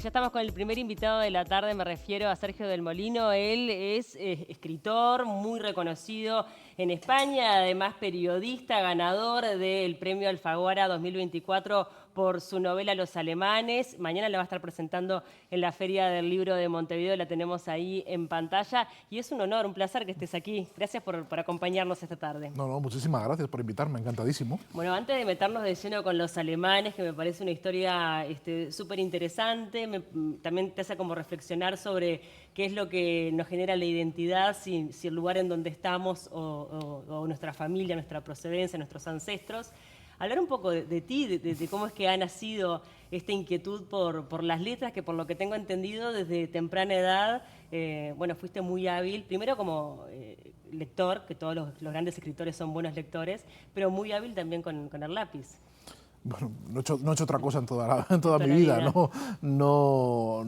Ya estamos con el primer invitado de la tarde, me refiero a Sergio del Molino. Él es escritor muy reconocido en España, además periodista, ganador del Premio Alfaguara 2024 por su novela Los Alemanes. Mañana la va a estar presentando en la Feria del Libro de Montevideo, la tenemos ahí en pantalla. Y es un honor, un placer que estés aquí. Gracias por acompañarnos esta tarde. No, muchísimas gracias por invitarme, encantadísimo. Bueno, antes de meternos de lleno con Los Alemanes, que me parece una historia súper interesante, también te hace como reflexionar sobre qué es lo que nos genera la identidad, si el lugar en donde estamos o nuestra familia, nuestra procedencia, nuestros ancestros. Hablar un poco de ti, de cómo es que ha nacido esta inquietud por las letras, que por lo que tengo entendido desde temprana edad, bueno, fuiste muy hábil, primero como lector, que todos los grandes escritores son buenos lectores, pero muy hábil también con el lápiz. Bueno, no he hecho otra cosa en toda Toda mi la vida. vida. No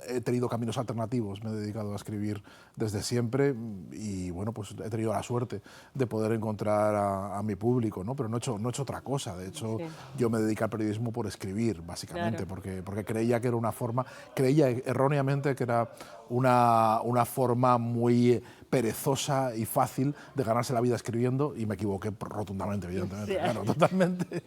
he tenido caminos alternativos. Me he dedicado a escribir desde siempre y bueno, pues he tenido la suerte de poder encontrar a mi público, ¿no? Pero no he hecho otra cosa. De hecho, Sí, yo me dediqué al periodismo por escribir, claro. básicamente, porque creía que era una forma, creía erróneamente que era una forma muy perezosa y fácil de ganarse la vida escribiendo, y me equivoqué rotundamente, evidentemente, Sí, claro, totalmente.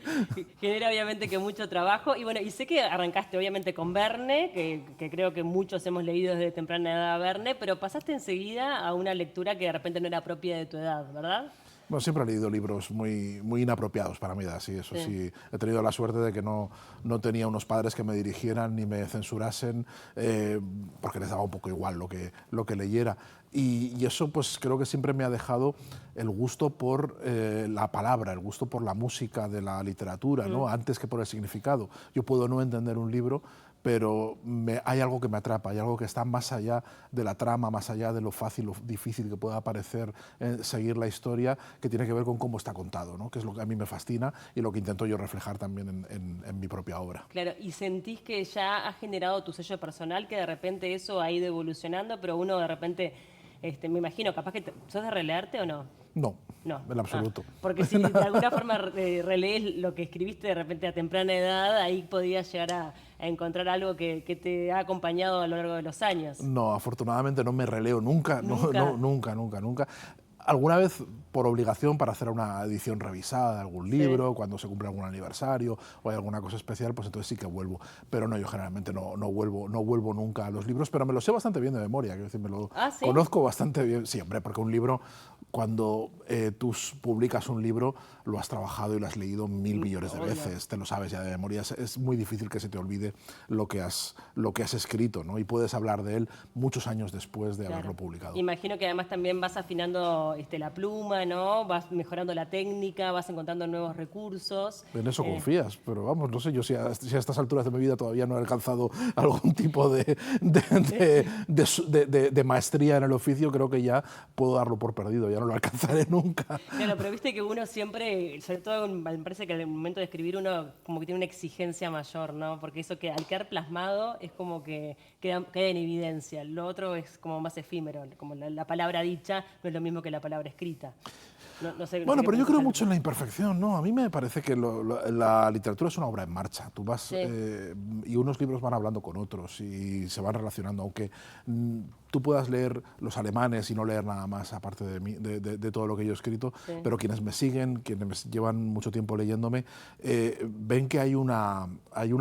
genera obviamente que mucho trabajo. Y bueno, y sé que arrancaste obviamente con Verne, que creo que muchos hemos leído desde temprana edad a Verne, pero pasaste enseguida a una lectura que de repente no era propia de tu edad, ¿verdad? Bueno, siempre he leído libros muy inapropiados para mi edad, sí, eso sí. He tenido la suerte de que no tenía unos padres que me dirigieran ni me censurasen, porque les daba un poco igual lo que leyera. Y eso pues creo que siempre me ha dejado el gusto por la palabra, el gusto por la música de la literatura, ¿no? Antes que por el significado. Yo puedo no entender un libro, pero hay algo que me atrapa, hay algo que está más allá de la trama, más allá de lo fácil o difícil que pueda parecer seguir la historia, que tiene que ver con cómo está contado, ¿no? Que es lo que a mí me fascina y lo que intento yo reflejar también en mi propia obra. Claro, y sentís que ya has generado tu sello personal, que de repente eso ha ido evolucionando, pero uno de repente, me imagino, capaz que ¿sos de releerte o no? No, No. en Ah, absoluto. porque si de alguna forma relees lo que escribiste de repente a temprana edad, ahí podías llegar a encontrar algo que te ha acompañado a lo largo de los años. No, afortunadamente no me releo nunca, Nunca. nunca. Alguna vez por obligación para hacer una edición revisada de algún Sí. libro, cuando se cumple algún aniversario o hay alguna cosa especial, pues entonces sí que vuelvo. Pero no, yo generalmente no vuelvo nunca a los libros, pero me lo sé bastante bien de memoria, quiero decir, me lo Ah, ¿sí? conozco bastante bien. Sí, hombre, porque un libro, cuando tú publicas un libro, lo has trabajado y lo has leído mil millones de Obvio. veces, te lo sabes ya de memoria. Es muy difícil que se te olvide lo que has escrito, ¿no? Y puedes hablar de él muchos años después de haberlo Claro. publicado. Imagino que además también vas afinando la pluma, ¿no? Vas mejorando la técnica, vas encontrando nuevos recursos. En eso Eh, confías, pero vamos, no sé yo si a estas alturas de mi vida todavía no he alcanzado algún tipo de maestría en el oficio, creo que ya puedo darlo por perdido, ya no lo alcanzaré nunca. Claro, pero viste que uno siempre, sobre todo me parece que en el momento de escribir uno como que tiene una exigencia mayor, ¿no? Porque eso que al quedar plasmado es como que queda en evidencia. Lo otro es como más efímero, como la palabra dicha no es lo mismo que la palabra escrita. No sé Bueno, qué pero yo pensás creo al mucho en la respecto. imperfección, ¿no? A mí me parece que la literatura es una obra en marcha. Tú vas Sí, y unos libros van hablando con otros y se van relacionando, aunque tú puedas leer Los Alemanes y no leer nada más aparte de todo lo que yo he escrito, sí. pero quienes me siguen, quienes llevan mucho tiempo leyéndome, ven que hay una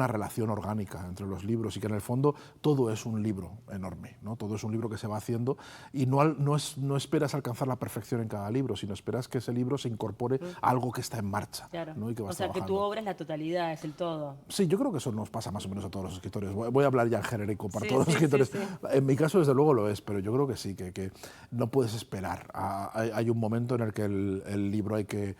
relación orgánica entre los libros y que en el fondo todo es un libro enorme, ¿no? Todo es un libro que se va haciendo y no esperas alcanzar la perfección en cada libro, sino esperas que ese libro se incorpore a algo que está en marcha, Claro. ¿no? Y que O vas sea, que tu trabajando. obra es la totalidad, es el todo. Sí, yo creo que eso nos pasa más o menos a todos los escritores. Voy a hablar ya en genérico para Sí, todos los sí, sí, escritores. sí. En mi caso, desde luego, lo es, pero yo creo que sí, que no puedes esperar. Hay un momento en el que el libro hay que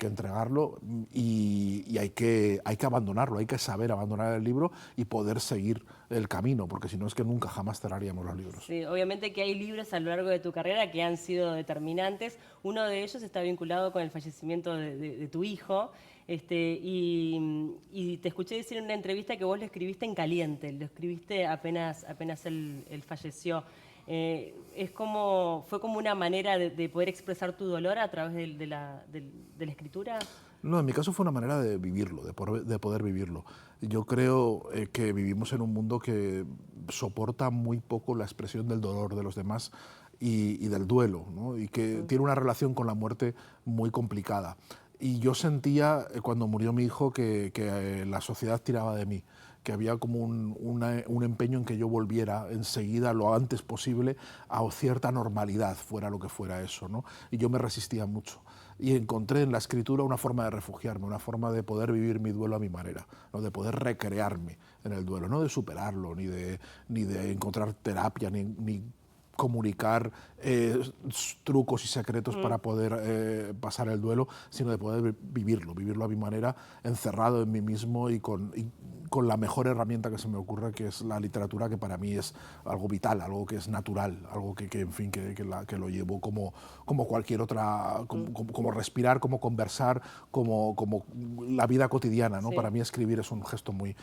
entregarlo y hay que abandonarlo, hay que saber abandonar el libro y poder seguir el camino, porque si no es que nunca jamás cerraríamos los libros. Sí, obviamente que hay libros a lo largo de tu carrera que han sido determinantes. Uno de ellos está vinculado con el fallecimiento de tu hijo. Y te escuché decir en una entrevista que vos lo escribiste en caliente, lo escribiste apenas él falleció. ¿Fue como una manera de poder expresar tu dolor a través de la escritura? No, en mi caso fue una manera de vivirlo, de poder vivirlo. Yo creo que vivimos en un mundo que soporta muy poco la expresión del dolor de los demás y del duelo, ¿no? Y que tiene una relación con la muerte muy complicada. Y yo sentía cuando murió mi hijo que la sociedad tiraba de mí, que había como un empeño en que yo volviera enseguida, lo antes posible, a cierta normalidad, fuera lo que fuera eso, ¿no? Y yo me resistía mucho. Y encontré en la escritura una forma de refugiarme, una forma de poder vivir mi duelo a mi manera, ¿no? De poder recrearme en el duelo, no de superarlo, ni de encontrar terapia, ni comunicar trucos y secretos para poder pasar el duelo, sino de poder vivirlo a mi manera, encerrado en mí mismo y con la mejor herramienta que se me ocurre, que es la literatura, que para mí es algo vital, algo que es natural, algo en fin, que lo llevo como cualquier otra, como respirar, como conversar, como la vida cotidiana, ¿no? Sí. Para mí escribir es un gesto muy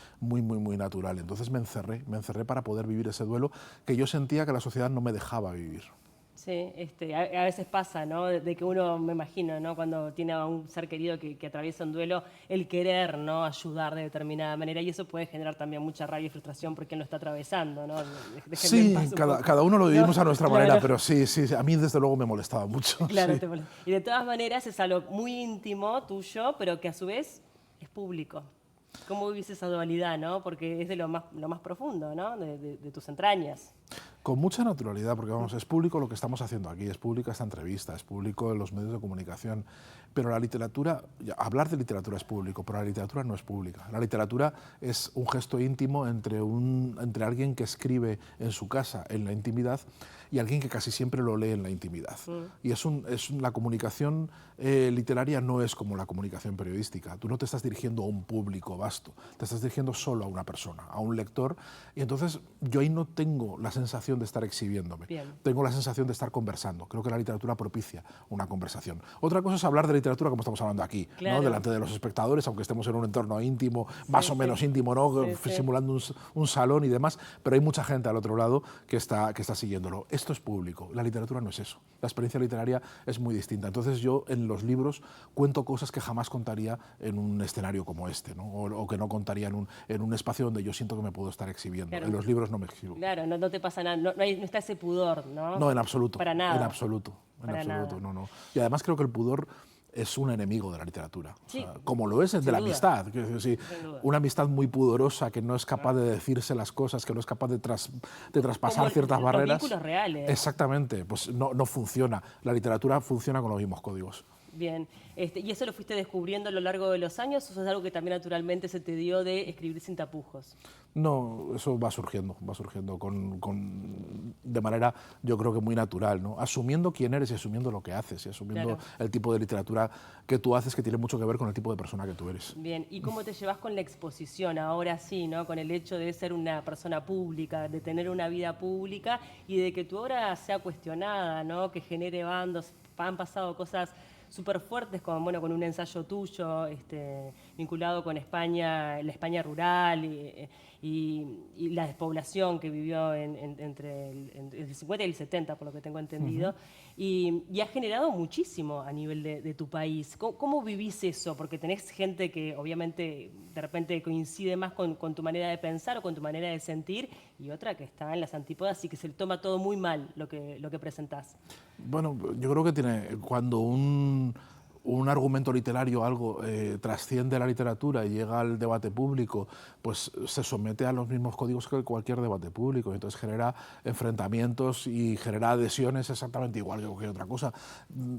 natural. Entonces me encerré para poder vivir ese duelo que yo sentía que la sociedad no me dejaba vivir. Sí, a veces pasa, ¿no? De que uno, me imagino, ¿no? Cuando tiene a un ser querido que atraviesa un duelo, el querer, ¿no? Ayudar de determinada manera, y eso puede generar también mucha rabia y frustración porque él lo está atravesando, ¿no? Déjenme en Sí, paz un poco. cada uno lo vivimos ¿No? a nuestra Claro. manera, pero sí, a mí desde luego me molestaba mucho. Claro, Sí. y de todas maneras es algo muy íntimo tuyo, pero que a su vez es público. ¿Cómo vivís esa dualidad, no? Porque es de lo más profundo, ¿no? De tus entrañas. Con mucha naturalidad, porque vamos, es público lo que estamos haciendo aquí, es pública esta entrevista, es público en los medios de comunicación, pero la literatura, hablar de literatura es público, pero la literatura no es pública. La literatura es un gesto íntimo entre alguien que escribe en su casa, en la intimidad, y alguien que casi siempre lo lee en la intimidad. Y la comunicación literaria no es como la comunicación periodística. Tú no te estás dirigiendo a un público vasto, te estás dirigiendo solo a una persona, a un lector, y entonces yo ahí no tengo la sensación de estar exhibiéndome. Bien. Tengo la sensación de estar conversando. Creo que la literatura propicia una conversación. Otra cosa es hablar de literatura como estamos hablando aquí, Claro. ¿no? Delante de los espectadores, aunque estemos en un entorno íntimo, más o menos íntimo, ¿no? Simulando un salón y demás, pero hay mucha gente al otro lado que está siguiéndolo. Esto es público, la literatura no es eso. La experiencia literaria es muy distinta. Entonces yo en los libros cuento cosas que jamás contaría en un escenario como este, ¿no? O que no contaría en un espacio donde yo siento que me puedo estar exhibiendo. Claro. En los libros no me exhibo. Claro, no te pasa nada, no está ese pudor, ¿no? No, en absoluto. Para nada. En absoluto. Para nada. No. Y además creo que el pudor es un enemigo de la literatura. Sí, O sea, como lo es el de la amistad. Quiero decir, una amistad muy pudorosa que no es capaz de decirse las cosas, que no es capaz de traspasar Como ciertas barreras. Los vínculos reales. Exactamente, pues no funciona. La literatura funciona con los mismos códigos. Bien, ¿y eso lo fuiste descubriendo a lo largo de los años o eso es algo que también naturalmente se te dio de escribir sin tapujos? No, eso va surgiendo de manera, yo creo que muy natural, ¿no? Asumiendo quién eres y asumiendo lo que haces y asumiendo el tipo de literatura que tú haces, que tiene mucho que ver con el tipo de persona que tú eres. Bien, ¿y cómo te llevas con la exposición ahora sí, ¿no? Con el hecho de ser una persona pública, de tener una vida pública y de que tu obra sea cuestionada, ¿no? Que genere bandos, han pasado cosas súper fuertes, como bueno, con un ensayo tuyo vinculado con España, la España rural y la despoblación que vivió entre el 50 y el 70, por lo que tengo entendido, y ha generado muchísimo a nivel de tu país. ¿Cómo vivís eso? Porque tenés gente que obviamente de repente coincide más con tu manera de pensar o con tu manera de sentir, y otra que está en las antípodas y que se toma todo muy mal lo que presentás. Bueno, yo creo que cuando un argumento literario, algo trasciende la literatura y llega al debate público, pues se somete a los mismos códigos que cualquier debate público. Entonces genera enfrentamientos y genera adhesiones exactamente igual que cualquier otra cosa.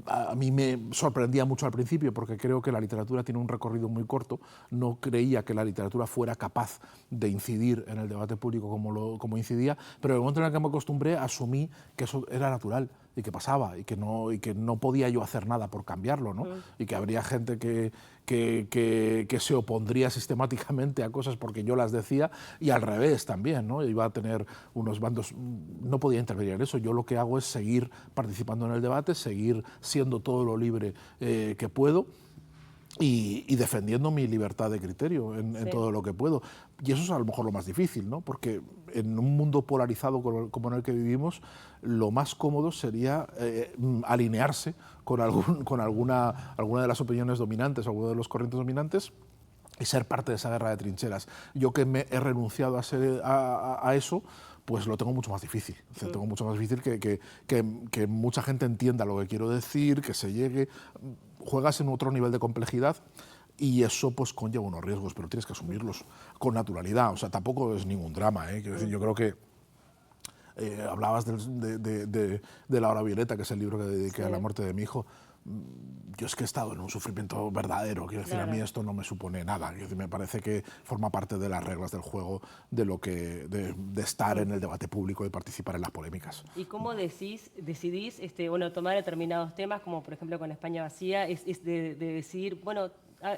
A mí me sorprendía mucho al principio porque creo que la literatura tiene un recorrido muy corto. No creía que la literatura fuera capaz de incidir en el debate público como incidía, pero en el momento en el que me acostumbré asumí que eso era natural y que pasaba y que no podía yo hacer nada por cambiarlo, ¿no? Y que habría gente que se opondría sistemáticamente a cosas porque yo las decía y al revés también, ¿no? Iba a tener unos bandos, no podía intervenir en eso. Yo lo que hago es seguir participando en el debate, seguir siendo todo lo libre que puedo y defendiendo mi libertad de criterio en todo lo que puedo. Y eso es a lo mejor lo más difícil, ¿no? Porque en un mundo polarizado como en el que vivimos, lo más cómodo sería alinearse con alguna de las opiniones dominantes, alguna de los corrientes dominantes, y ser parte de esa guerra de trincheras. Yo que me he renunciado a eso, pues lo tengo mucho más difícil. O sea, tengo mucho más difícil que mucha gente entienda lo que quiero decir, que se llegue. Juegas en otro nivel de complejidad y eso pues conlleva unos riesgos, pero tienes que asumirlos con naturalidad. O sea, tampoco es ningún drama, ¿eh? Quiero decir, yo creo que hablabas de La hora violeta, que es el libro que dediqué a la muerte de mi hijo. Yo es que he estado en un sufrimiento verdadero, quiero decir, a mí esto no me supone nada, quiero decir, me parece que forma parte de las reglas del juego, de estar en el debate público y participar en las polémicas. ¿Y cómo decidís bueno, tomar determinados temas, como por ejemplo con España vacía, es de decidir, bueno,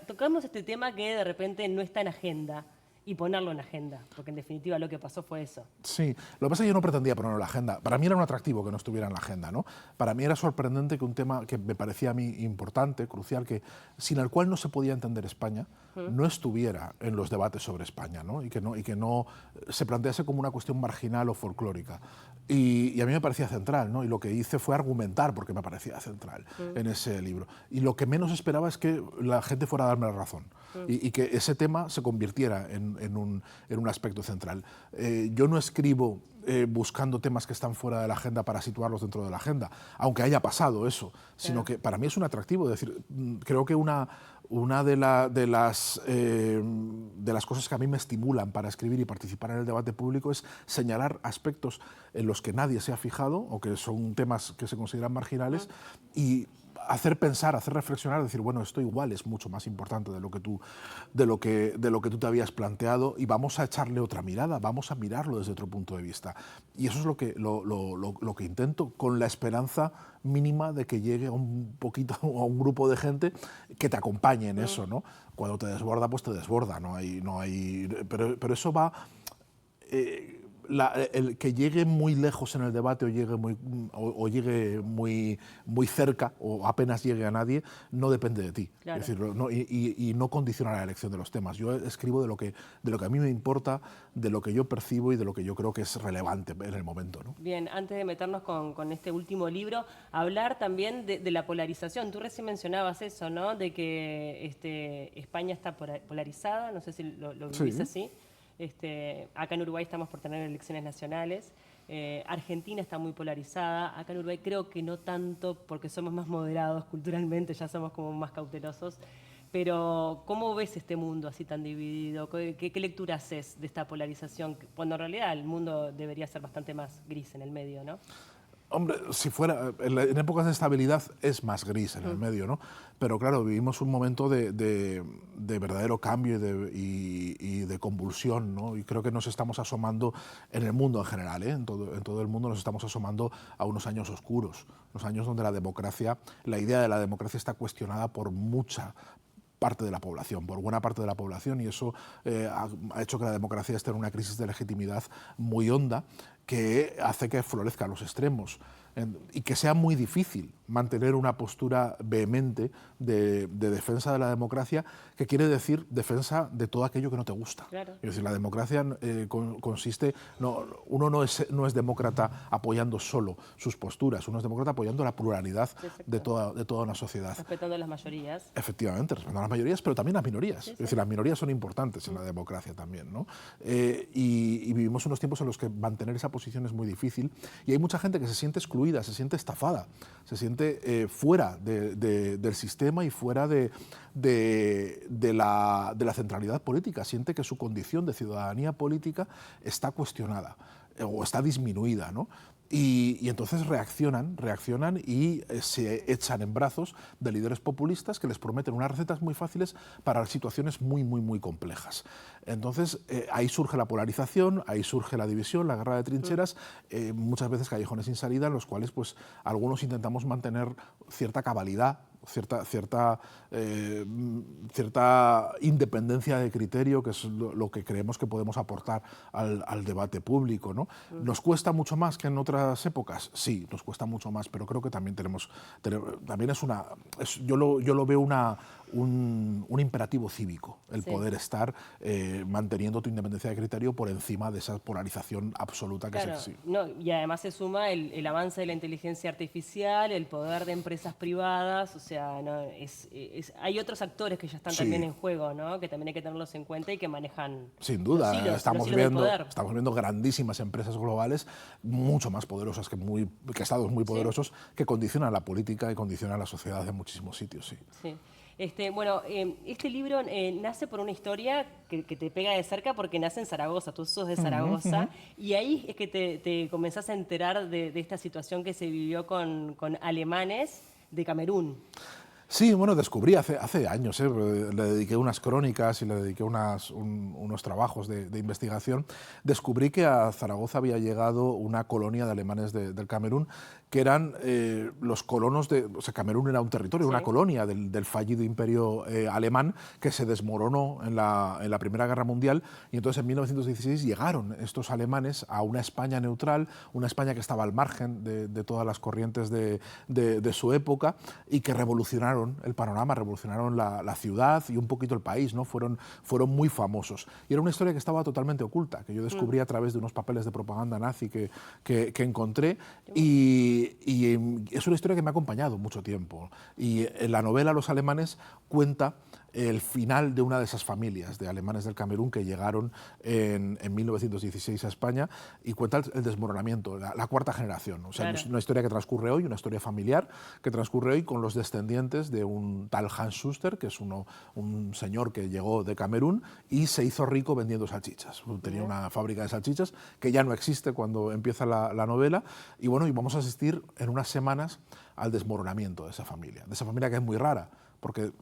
tocamos este tema que de repente no está en agenda, y ponerlo en agenda, porque en definitiva lo que pasó fue eso. Sí, lo que pasa es que yo no pretendía ponerlo en la agenda. Para mí era un atractivo que no estuviera en la agenda, ¿no? Para mí era sorprendente que un tema que me parecía a mí importante, crucial, que sin el cual no se podía entender España, no estuviera en los debates sobre España, ¿no? Y que no se plantease como una cuestión marginal o folclórica. Y a mí me parecía central, ¿no? Y lo que hice fue argumentar porque me parecía central en ese libro. Y lo que menos esperaba es que la gente fuera a darme la razón y que ese tema se convirtiera en un aspecto central. Yo no escribo buscando temas que están fuera de la agenda para situarlos dentro de la agenda, aunque haya pasado eso, sino que para mí es un atractivo. Es decir, creo que una de las cosas que a mí me estimulan para escribir y participar en el debate público es señalar aspectos en los que nadie se ha fijado o que son temas que se consideran marginales y hacer pensar, hacer reflexionar, decir, bueno, esto igual es mucho más importante de lo que tú te habías planteado y vamos a echarle otra mirada, vamos a mirarlo desde otro punto de vista. Y eso es lo que intento, con la esperanza mínima de que llegue a un grupo de gente que te acompañe en eso, ¿no? Cuando te desborda, pues te desborda, pero eso va... el que llegue muy lejos en el debate o llegue muy cerca o apenas llegue a nadie, no depende de ti. Claro. Es decir, y no condiciona la elección de los temas. Yo escribo de lo que a mí me importa, de lo que yo percibo y de lo que yo creo que es relevante en el momento, ¿no? Bien, antes de meternos con este último libro, hablar también de la polarización. Tú recién mencionabas eso, ¿no? De que España está polarizada, no sé si lo vivís así. Acá en Uruguay estamos por tener elecciones nacionales. Argentina está muy polarizada. Acá en Uruguay creo que no tanto porque somos más moderados culturalmente, ya somos como más cautelosos. Pero ¿cómo ves este mundo así tan dividido? ¿Qué lectura haces de esta polarización? Cuando en realidad el mundo debería ser bastante más gris en el medio, ¿no? Hombre, si fuera, en épocas de estabilidad es más gris en el medio, ¿no? Pero claro, vivimos un momento de verdadero cambio y de convulsión, ¿no? Y creo que nos estamos asomando en el mundo en general, ¿eh? En todo el mundo nos estamos asomando a unos años oscuros, los años donde la idea de la democracia está cuestionada por mucha parte de la población, por buena parte de la población, y eso ha hecho que la democracia esté en una crisis de legitimidad muy honda que hace que florezcan los extremos y que sea muy difícil mantener una postura vehemente de defensa de la democracia, que quiere decir defensa de todo aquello que no te gusta. Claro. Es decir, la democracia consiste... uno no es demócrata apoyando solo sus posturas, uno es demócrata apoyando la pluralidad de toda una sociedad. Respetando las mayorías. Efectivamente, respetando a las mayorías, pero también las minorías. Es decir, las minorías son importantes en la democracia también, ¿no? Y vivimos unos tiempos en los que mantener esa posición es muy difícil y hay mucha gente que se siente excluida, se siente estafada, se siente fuera del sistema y fuera de la centralidad política, siente que su condición de ciudadanía política está cuestionada o está disminuida, ¿no? Y entonces reaccionan y se echan en brazos de líderes populistas que les prometen unas recetas muy fáciles para situaciones muy, muy, muy complejas. Entonces ahí surge la polarización, ahí surge la división, la guerra de trincheras, muchas veces callejones sin salida en los cuales pues algunos intentamos mantener cierta cabalidad cierta independencia de criterio, que es lo que creemos que podemos aportar al debate público, ¿no? ¿Nos cuesta mucho más que en otras épocas? Sí, nos cuesta mucho más, pero creo que también yo lo veo un imperativo cívico, el poder estar manteniendo tu independencia de criterio por encima de esa polarización absoluta que Claro, existe. no, y además se suma el avance de la inteligencia artificial, el poder de empresas privadas, o sea, ¿no? Hay otros actores que ya están también en juego, ¿no? Que también hay que tenerlos en cuenta y que manejan Sin duda, los hilos del poder. estamos viendo grandísimas empresas globales, mucho más poderosas que estados muy poderosos, que condicionan la política y condicionan la sociedad en muchísimos sitios, sí. Sí. Bueno, este libro nace por una historia que te pega de cerca porque nace en Zaragoza, tú sos de Zaragoza, y ahí es que te comenzás a enterar de esta situación que se vivió con alemanes de Camerún. Sí, bueno, descubrí hace años, le dediqué unas crónicas y le dediqué unos trabajos de investigación. Descubrí que a Zaragoza había llegado una colonia de alemanes del Camerún, que eran los colonos o sea, Camerún era un territorio, una colonia del fallido imperio alemán que se desmoronó en la Primera Guerra Mundial, y entonces en 1916 llegaron estos alemanes a una España neutral, una España que estaba al margen de todas las corrientes de su época, y que revolucionaron el panorama, revolucionaron la ciudad y un poquito el país, ¿no? Fueron muy famosos. Y era una historia que estaba totalmente oculta, que yo descubrí a través de unos papeles de propaganda nazi que encontré, y es una historia que me ha acompañado mucho tiempo. Y en la novela Los alemanes cuenta el final de una de esas familias de alemanes del Camerún que llegaron en 1916 a España, y cuenta el desmoronamiento, la cuarta generación. O sea, es una historia que transcurre hoy, una historia familiar que transcurre hoy con los descendientes de un tal Hans Schuster, que es un señor que llegó de Camerún y se hizo rico vendiendo salchichas. Tenía una fábrica de salchichas que ya no existe cuando empieza la novela, y bueno, y vamos a asistir en unas semanas al desmoronamiento de esa familia que es muy rara, porque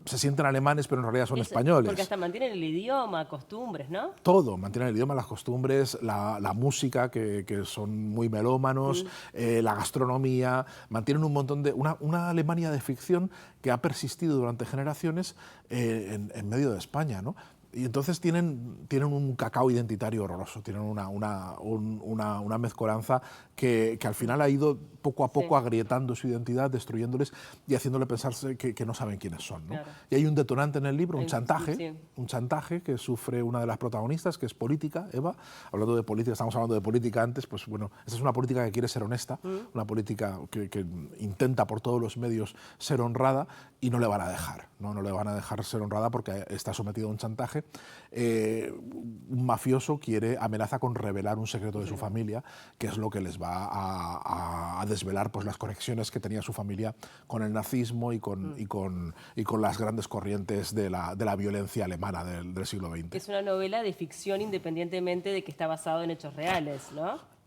se sienten alemanes, pero en realidad son españoles. Porque hasta mantienen el idioma, costumbres, ¿no? Todo, mantienen el idioma, las costumbres, la música, que son muy melómanos, la gastronomía, mantienen un montón de... Una Alemania de ficción que ha persistido durante generaciones en medio de España, ¿no? Y entonces tienen un cacao identitario horroroso, tienen una mezcolanza que al final ha ido poco a poco agrietando su identidad, destruyéndoles y haciéndole pensarse que no saben quiénes son, ¿no? Claro. Y hay un detonante en el libro, un chantaje que sufre una de las protagonistas, que es política, Eva. Hablando de política, estamos hablando de política antes, pues bueno, esa es una política que quiere ser honesta, una política que intenta por todos los medios ser honrada, y no le van a dejar, no le van a dejar ser honrada porque está sometida a un chantaje. Un mafioso amenaza con revelar un secreto de su familia, que es lo que les va a desvelar pues, las conexiones que tenía su familia con el nazismo y con las grandes corrientes de la violencia alemana del siglo XX. Es una novela de ficción independientemente de que está basado en hechos reales, ¿no?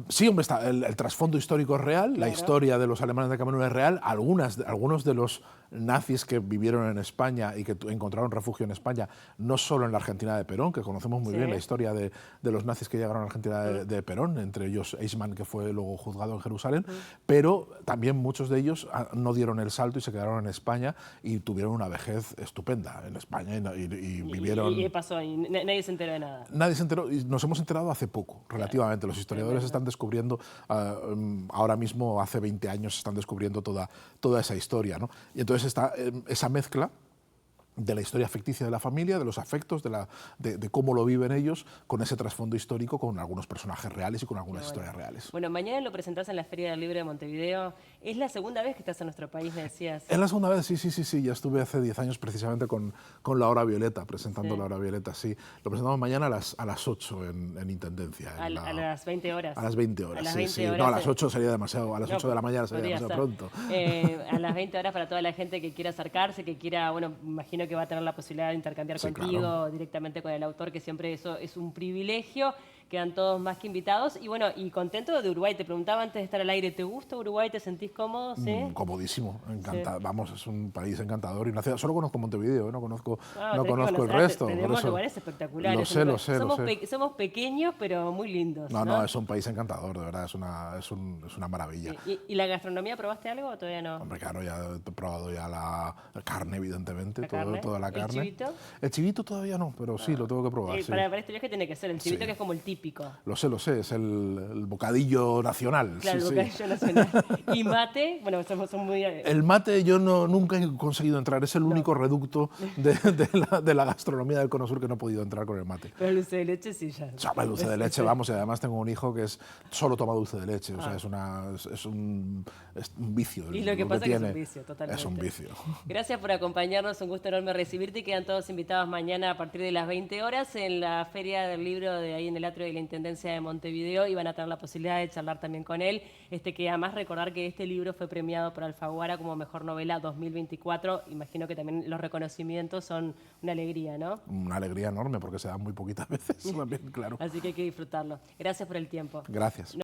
Sí, hombre, el trasfondo histórico es real, la historia de los alemanes de Camerún es real, algunos de los nazis que vivieron en España y que encontraron refugio en España, no solo en la Argentina de Perón, que conocemos muy bien la historia de los nazis que llegaron a la Argentina de Perón, entre ellos Eichmann, que fue luego juzgado en Jerusalén, pero también muchos de ellos no dieron el salto y se quedaron en España y tuvieron una vejez estupenda en España y vivieron... ¿Y qué pasó ahí? Nadie se enteró de nada. Nadie se enteró, y nos hemos enterado hace poco, relativamente. Los historiadores están descubriendo, ahora mismo, hace 20 años, están descubriendo toda esa historia, ¿no? Y entonces está esa mezcla de la historia ficticia de la familia, de los afectos, de cómo lo viven ellos, con ese trasfondo histórico, con algunos personajes reales y con algunas historias reales. Bueno, mañana lo presentás en la Feria del Libro de Montevideo. ¿Es la segunda vez que estás en nuestro país, me decías? Es la segunda vez, sí. Ya estuve hace 10 años precisamente con La Hora Violeta, presentando La Hora Violeta, sí. Lo presentamos mañana a las 8 en Intendencia. A las 20 horas. A las 20 horas, a las 20 horas. No, a las 8 sería demasiado, a las 8 de la mañana sería demasiado pronto. A las 20 horas para toda la gente que quiera acercarse, que quiera, bueno, imagino que va a tener la posibilidad de intercambiar contigo, directamente con el autor, que siempre eso es un privilegio. quedan todos más que invitados. Y bueno, y contento de Uruguay. Te preguntaba antes de estar al aire, ¿te gusta Uruguay? ¿Te sentís cómodo? ¿Sí? Comodísimo, Sí. vamos, es un país encantador y una ciudad, solo conozco Montevideo, no conozco, Ah, no tenés que conozco el conocer, resto. Por tenemos eso, lugares espectaculares. lo sé, lo sé, lo Somos, sé. somos pequeños, pero muy lindos, No, ¿no? no, es un país encantador, de verdad, es una maravilla. ¿Y la gastronomía probaste algo o todavía no? Hombre, claro, ya he probado ya la carne, evidentemente, ¿La carne? toda la ¿El carne. chivito? El chivito todavía no, pero sí, lo tengo que probar, sí. Para este viaje tiene que ser el chivito, Sí. que es como el típico. Lo sé, es el bocadillo nacional, Claro, sí, el sí. bocadillo nacional. Y mate, bueno, son muy... El mate yo nunca he conseguido entrar, es el único reducto de la gastronomía del Cono Sur que no he podido entrar con el mate. Pero el dulce de leche sí ya. O sea, el dulce de leche, vamos, y además tengo un hijo que solo toma dulce de leche, o sea, es un vicio. Y lo que pasa es que es un tiene. vicio, totalmente. Es un vicio. Gracias por acompañarnos, un gusto enorme recibirte y quedan todos invitados mañana a partir de las 20 horas en la Feria del Libro de ahí en el atrio de la Intendencia de Montevideo y van a tener la posibilidad de charlar también con él, que además recordar que este libro fue premiado por Alfaguara como Mejor Novela 2024, imagino que también los reconocimientos son una alegría, ¿no? Una alegría enorme porque se dan muy poquitas veces, también, claro. Así que hay que disfrutarlo. Gracias por el tiempo. Gracias.